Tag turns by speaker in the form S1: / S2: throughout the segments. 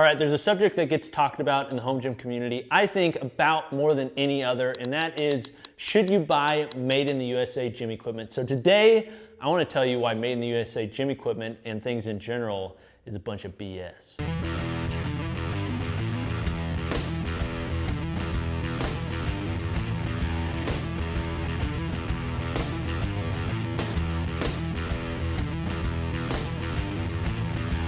S1: All right, there's a subject that gets talked about in the home gym community, I think about more than any other, and that is, should you buy made in the USA gym equipment? So today, I want to tell you why made in the USA gym equipment and things in general is a bunch of BS.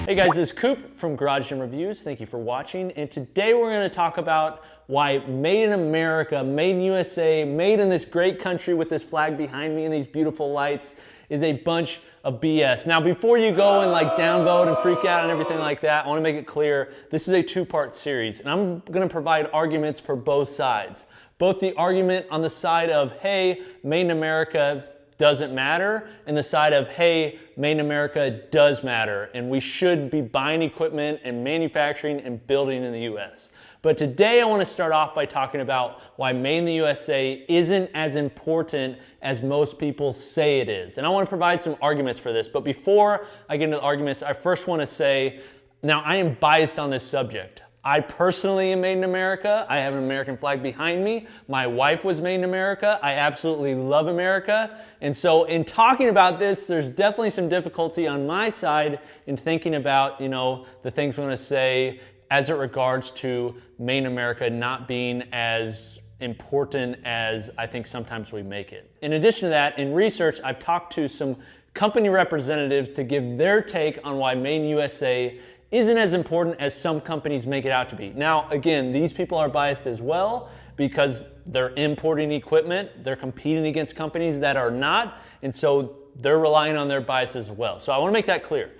S1: Hey guys, this is Coop from Garage Gym Reviews. Thank you for watching. And today we're going to talk about why made in America, made in USA, made in this great country with this flag behind me and these beautiful lights is a bunch of BS. Now, before you go and downvote and freak out and everything like that, I want to make it clear, this is a two-part series and I'm going to provide arguments for both sides. Both the argument on the side of, hey, made in America doesn't matter, and the side of, hey, made in America does matter, and we should be buying equipment and manufacturing and building in the US. But today I want to start off by talking about why made in the USA isn't as important as most people say it is. And I want to provide some arguments for this, but before I get into the arguments, I first want to say, now I am biased on this subject. I personally am made in America. I have an American flag behind me. My wife was made in America. I absolutely love America. And so in talking about this, there's definitely some difficulty on my side in thinking about, the things we're going to say as it regards to made in America not being as important as I think sometimes we make it. In addition to that, in research, I've talked to some company representatives to give their take on why made in USA isn't as important as some companies make it out to be. Now, again, these people are biased as well because they're importing equipment, they're competing against companies that are not, and so they're relying on their bias as well. So I want to make that clear.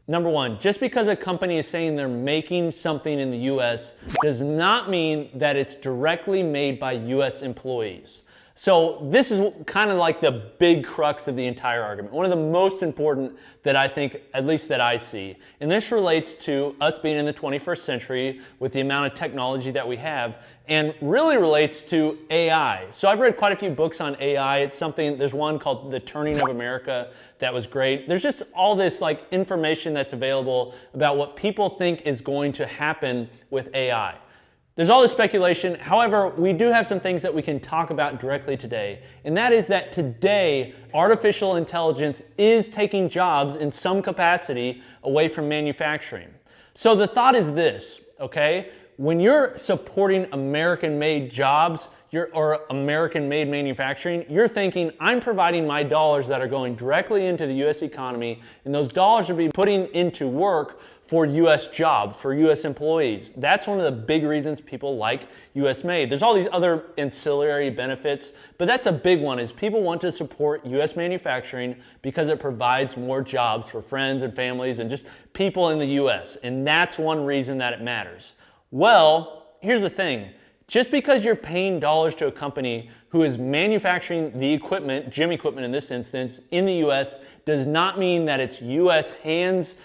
S1: Number one, just because a company is saying they're making something in the US does not mean that it's directly made by US employees. So this is kind of like the big crux of the entire argument. One of the most important that I think, at least that I see. And this relates to us being in the 21st century with the amount of technology that we have, and really relates to AI. So I've read quite a few books on AI. It's something, there's one called The Turning of America that was great. There's just all this information that's available about what people think is going to happen with AI. There's all this speculation. However, we do have some things that we can talk about directly today. And that is that today, artificial intelligence is taking jobs in some capacity away from manufacturing. So the thought is this, okay? When you're supporting American-made jobs or American-made manufacturing, you're thinking, I'm providing my dollars that are going directly into the US economy, and those dollars are being putting into work for US jobs, for US employees. That's one of the big reasons people like US made. There's all these other ancillary benefits, but that's a big one, is people want to support US manufacturing because it provides more jobs for friends and families and just people in the US, and that's one reason that it matters. Well, here's the thing. Just because you're paying dollars to a company who is manufacturing the equipment, gym equipment in this instance, in the US, does not mean that it's US hands,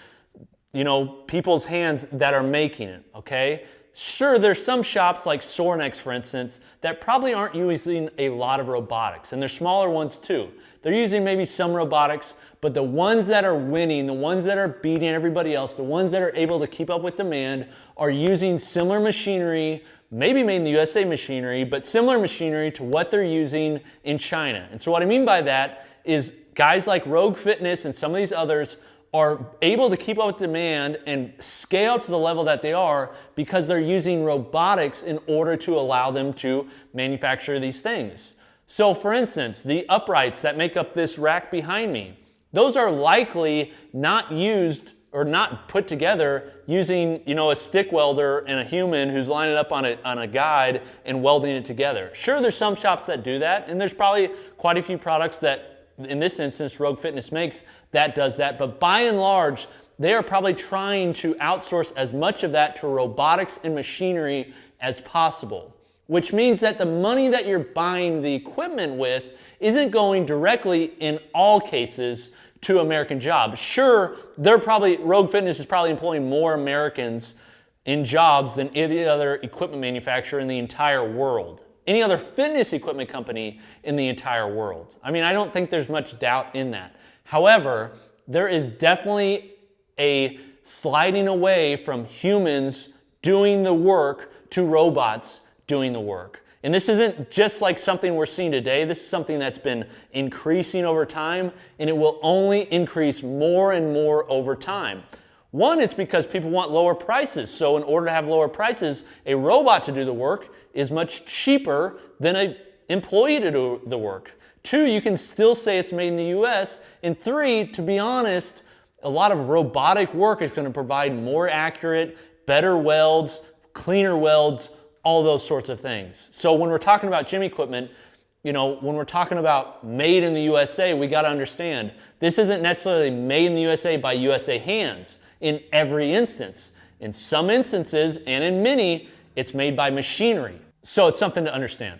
S1: people's hands that are making it, okay? Sure, there's some shops like Sornex, for instance, that probably aren't using a lot of robotics, and there's smaller ones too. They're using maybe some robotics, but the ones that are winning, the ones that are beating everybody else, the ones that are able to keep up with demand are using similar machinery, maybe made in the USA machinery, but similar machinery to what they're using in China. And so what I mean by that is guys like Rogue Fitness and some of these others are able to keep up with demand and scale to the level that they are because they're using robotics in order to allow them to manufacture these things. So for instance, the uprights that make up this rack behind me, those are likely not used or not put together using, a stick welder and a human who's lining it up on a guide and welding it together. Sure, there's some shops that do that, and there's probably quite a few products that, in this instance, Rogue Fitness makes that does that, but by and large, they are probably trying to outsource as much of that to robotics and machinery as possible, which means that the money that you're buying the equipment with isn't going directly, in all cases, to American jobs. Sure, Rogue Fitness is probably employing more Americans in jobs than any other equipment manufacturer in the entire world. Any other fitness equipment company in the entire world. I mean, I don't think there's much doubt in that. However, there is definitely a sliding away from humans doing the work to robots doing the work. And this isn't just like something we're seeing today. This is something that's been increasing over time, and it will only increase more and more over time. One, it's because people want lower prices. So in order to have lower prices, a robot to do the work is much cheaper than an employee to do the work. Two, you can still say it's made in the US. And three, to be honest, a lot of robotic work is going to provide more accurate, better welds, cleaner welds, all those sorts of things. So when we're talking about gym equipment, when we're talking about made in the USA, we got to understand this isn't necessarily made in the USA by USA hands in every instance. In some instances, and in many, it's made by machinery. So it's something to understand.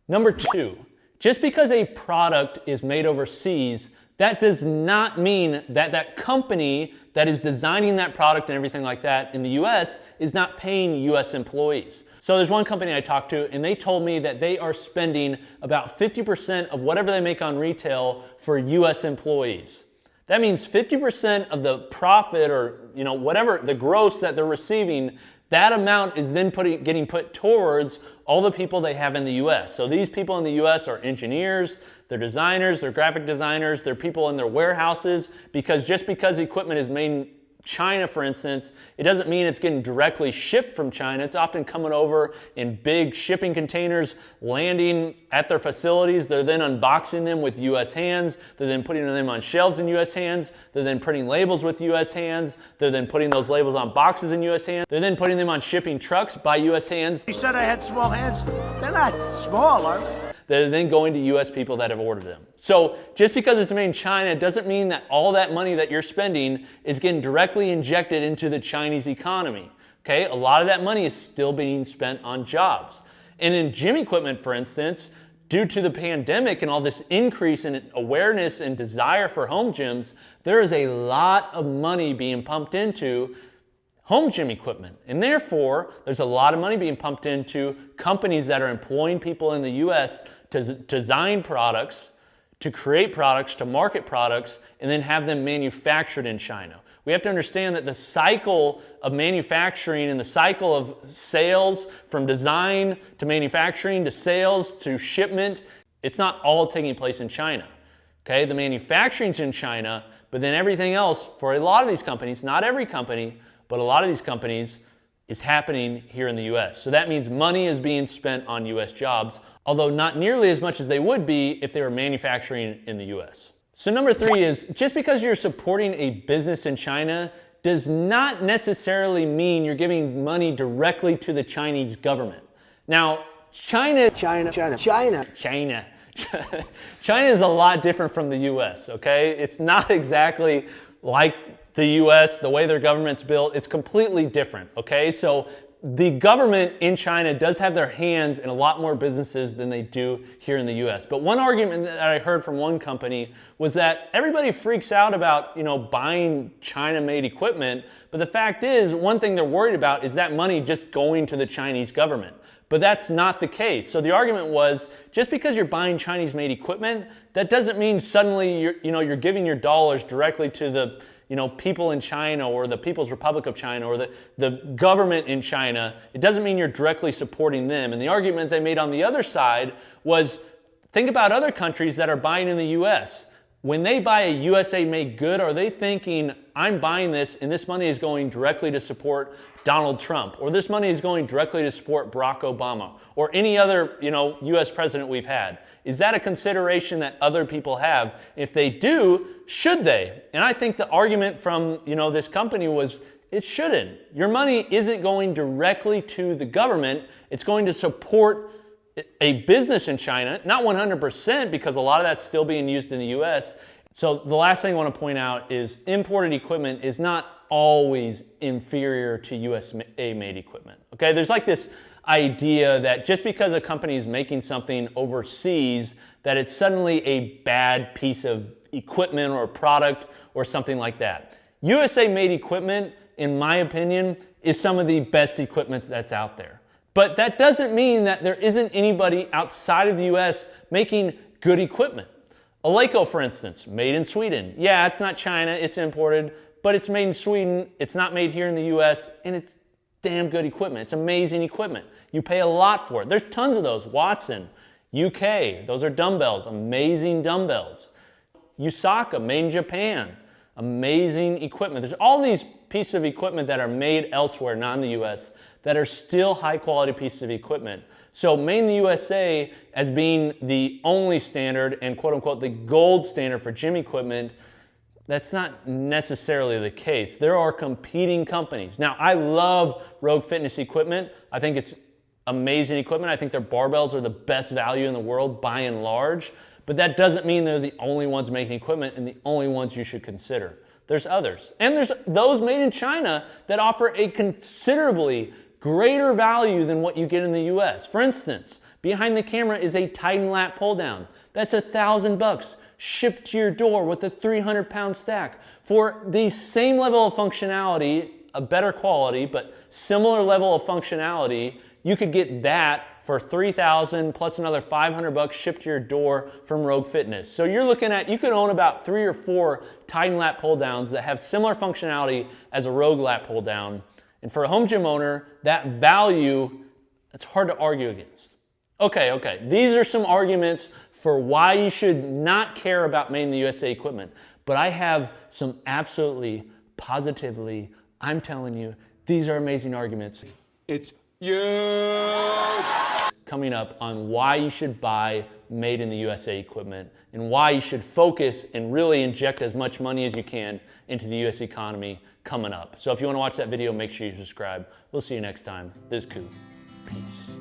S1: Number two, just because a product is made overseas, that does not mean that that company that is designing that product and everything like that in the US is not paying US employees. So there's one company I talked to, and they told me that they are spending about 50% of whatever they make on retail for US employees. That means 50% of the profit or whatever the gross that they're receiving, that amount is then getting put towards all the people they have in the US. So these people in the US are engineers, they're designers, they're graphic designers, they're people in their warehouses, because just because equipment is made in China, for instance, it doesn't mean it's getting directly shipped from China. It's often coming over in big shipping containers, landing at their facilities. They're then unboxing them with US hands. They're then putting them on shelves in US hands. They're then printing labels with US hands. They're then putting those labels on boxes in US hands. They're then putting them on shipping trucks by US hands.
S2: You said I had small hands. They're not small, are they?
S1: They're then going to US people that have ordered them. So just because it's made in China doesn't mean that all that money that you're spending is getting directly injected into the Chinese economy. Okay, a lot of that money is still being spent on jobs. And in gym equipment, for instance, due to the pandemic and all this increase in awareness and desire for home gyms, there is a lot of money being pumped into home gym equipment. And therefore, there's a lot of money being pumped into companies that are employing people in the US to design products, to create products, to market products, and then have them manufactured in China. We have to understand that the cycle of manufacturing and the cycle of sales, from design to manufacturing to sales to shipment, it's not all taking place in China. Okay, the manufacturing's in China, but then everything else for a lot of these companies, not every company, but a lot of these companies, is happening here in the US. So that means money is being spent on US jobs, although not nearly as much as they would be if they were manufacturing in the US. So number three is, just because you're supporting a business in China does not necessarily mean you're giving money directly to the Chinese government. Now, China is a lot different from the US, okay? It's not exactly like the US, the way their government's built. It's completely different, okay? So the government in China does have their hands in a lot more businesses than they do here in the US. But one argument that I heard from one company was that everybody freaks out about, buying China-made equipment, but the fact is, one thing they're worried about is that money just going to the Chinese government. But that's not the case. So the argument was, just because you're buying Chinese-made equipment, that doesn't mean suddenly you're giving your dollars directly to the people in China or the People's Republic of China or the government in China. It doesn't mean you're directly supporting them. And the argument they made on the other side was, think about other countries that are buying in the US. When they buy a USA-made good, are they thinking, I'm buying this and this money is going directly to support Donald Trump, or this money is going directly to support Barack Obama, or any other US president we've had? Is that a consideration that other people have? If they do, should they? And I think the argument from this company was, it shouldn't. Your money isn't going directly to the government. It's going to support a business in China, not 100%, because a lot of that's still being used in the US. So the last thing I want to point out is imported equipment is not always inferior to USA-made equipment. Okay, there's like this idea that just because a company is making something overseas, that it's suddenly a bad piece of equipment or product or something like that. USA-made equipment, in my opinion, is some of the best equipment that's out there. But that doesn't mean that there isn't anybody outside of the US making good equipment. Eleiko, for instance, made in Sweden. Yeah, it's not China, it's imported, but it's made in Sweden, it's not made here in the US, and it's damn good equipment. It's amazing equipment. You pay a lot for it. There's tons of those. Watson, UK, those are dumbbells, amazing dumbbells. Usaka, made in Japan, amazing equipment. There's all these pieces of equipment that are made elsewhere, not in the US, that are still high quality pieces of equipment. So made in the USA as being the only standard and quote unquote the gold standard for gym equipment, that's not necessarily the case. There are competing companies. Now, I love Rogue Fitness equipment. I think it's amazing equipment. I think their barbells are the best value in the world by and large, but that doesn't mean they're the only ones making equipment and the only ones you should consider. There's others. And there's those made in China that offer a considerably greater value than what you get in the US. For instance, behind the camera is a Titan lat pull down. That's $1,000 shipped to your door with a 300-pound stack. For the same level of functionality, a better quality, but similar level of functionality, you could get that for $3,000 plus another $500 shipped to your door from Rogue Fitness. So you're looking at, you could own about 3 or 4 Titan lat pull downs that have similar functionality as a Rogue lat pull down. And for a home gym owner, that value, it's hard to argue against. Okay, these are some arguments for why you should not care about made in the USA equipment. But I have some absolutely, positively, I'm telling you, these are amazing arguments.
S2: It's huge.
S1: Coming up on why you should buy made in the USA equipment and why you should focus and really inject as much money as you can into the US economy coming up. So if you want to watch that video, make sure you subscribe. We'll see you next time. This is Coop. Peace.